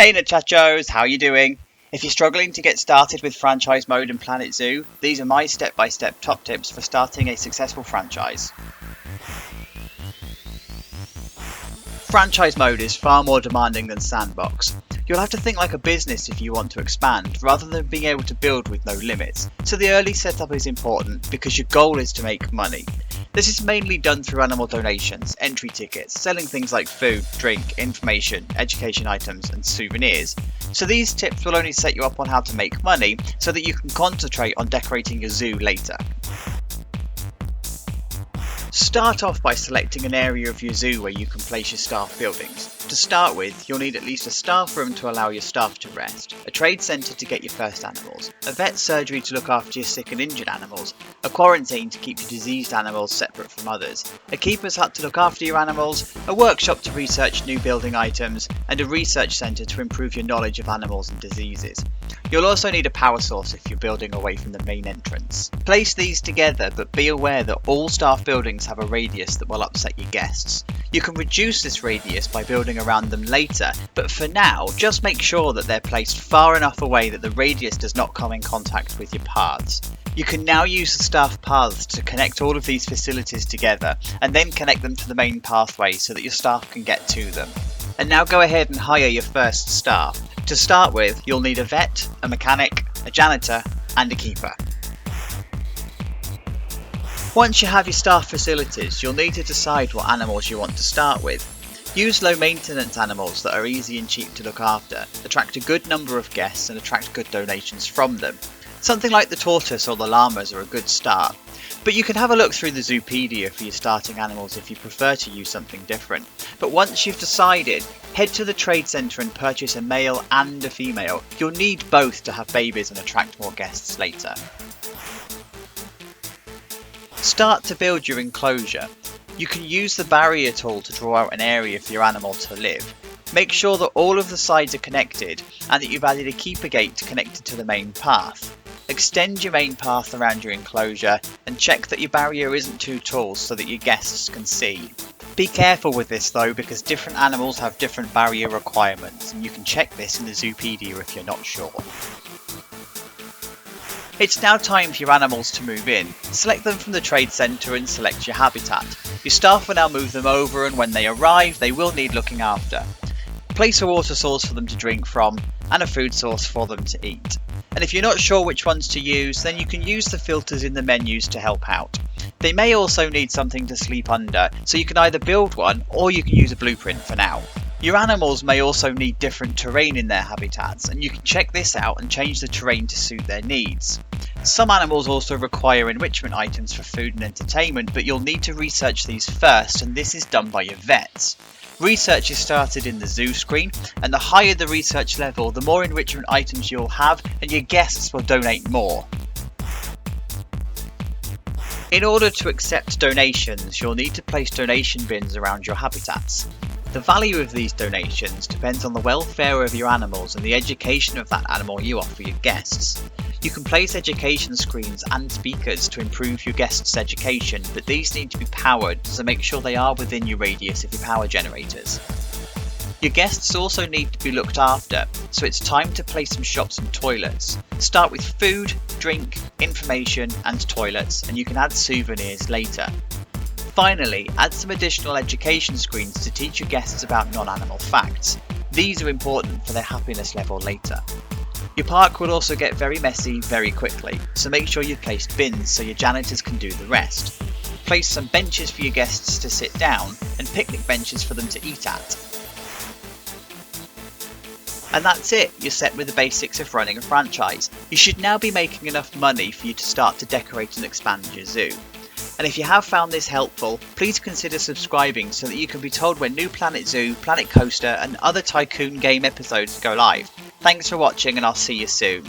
Hey Nachachos, how you doing? If you're struggling to get started with franchise mode in Planet Zoo, these are my step-by-step top tips for starting a successful franchise. Franchise mode is far more demanding than Sandbox. You'll have to think like a business if you want to expand, rather than being able to build with no limits. So the early setup is important because your goal is to make money. This is mainly done through animal donations, entry tickets, selling things like food, drink, information, education items and souvenirs. So these tips will only set you up on how to make money so that you can concentrate on decorating your zoo later. Start off by selecting an area of your zoo where you can place your staff buildings. To start with, you'll need at least a staff room to allow your staff to rest, a trade centre to get your first animals, a vet surgery to look after your sick and injured animals, a quarantine to keep your diseased animals separate from others, a keeper's hut to look after your animals, a workshop to research new building items, and a research centre to improve your knowledge of animals and diseases. You'll also need a power source if you're building away from the main entrance. Place these together, but be aware that all staff buildings have a radius that will upset your guests. You can reduce this radius by building around them later, but for now, just make sure that they're placed far enough away that the radius does not come in contact with your paths. You can now use the staff paths to connect all of these facilities together, and then connect them to the main pathway so that your staff can get to them. And now go ahead and hire your first staff. To start with, you'll need a vet, a mechanic, a janitor, and a keeper. Once you have your staff facilities, you'll need to decide what animals you want to start with. Use low maintenance animals that are easy and cheap to look after, attract a good number of guests and attract good donations from them. Something like the tortoise or the llamas are a good start, but you can have a look through the Zoopedia for your starting animals if you prefer to use something different. But once you've decided, head to the trade centre and purchase a male and a female. You'll need both to have babies and attract more guests later. Start to build your enclosure. You can use the barrier tool to draw out an area for your animal to live. Make sure that all of the sides are connected and that you've added a keeper gate connected to the main path. Extend your main path around your enclosure and check that your barrier isn't too tall so that your guests can see. Be careful with this though, because different animals have different barrier requirements, and you can check this in the Zoopedia if you're not sure. It's now time for your animals to move in. Select them from the trade centre and select your habitat. Your staff will now move them over, and when they arrive they will need looking after. Place a water source for them to drink from and a food source for them to eat. And if you're not sure which ones to use, then you can use the filters in the menus to help out. They may also need something to sleep under, so you can either build one or you can use a blueprint for now. Your animals may also need different terrain in their habitats, and you can check this out and change the terrain to suit their needs. Some animals also require enrichment items for food and entertainment, but you'll need to research these first, and this is done by your vets. Research is started in the zoo screen, and the higher the research level, the more enrichment items you'll have and your guests will donate more. In order to accept donations, you'll need to place donation bins around your habitats. The value of these donations depends on the welfare of your animals and the education of that animal you offer your guests. You can place education screens and speakers to improve your guests' education, but these need to be powered, so make sure they are within your radius of your power generators. Your guests also need to be looked after, so it's time to place some shops and toilets. Start with food, drink, information and toilets, and you can add souvenirs later. Finally, add some additional education screens to teach your guests about non-animal facts. These are important for their happiness level later. Your park will also get very messy very quickly, so make sure you've placed bins so your janitors can do the rest. Place some benches for your guests to sit down and picnic benches for them to eat at. And that's it, you're set with the basics of running a franchise. You should now be making enough money for you to start to decorate and expand your zoo. And if you have found this helpful, please consider subscribing so that you can be told when new Planet Zoo, Planet Coaster and other Tycoon game episodes go live. Thanks for watching, and I'll see you soon.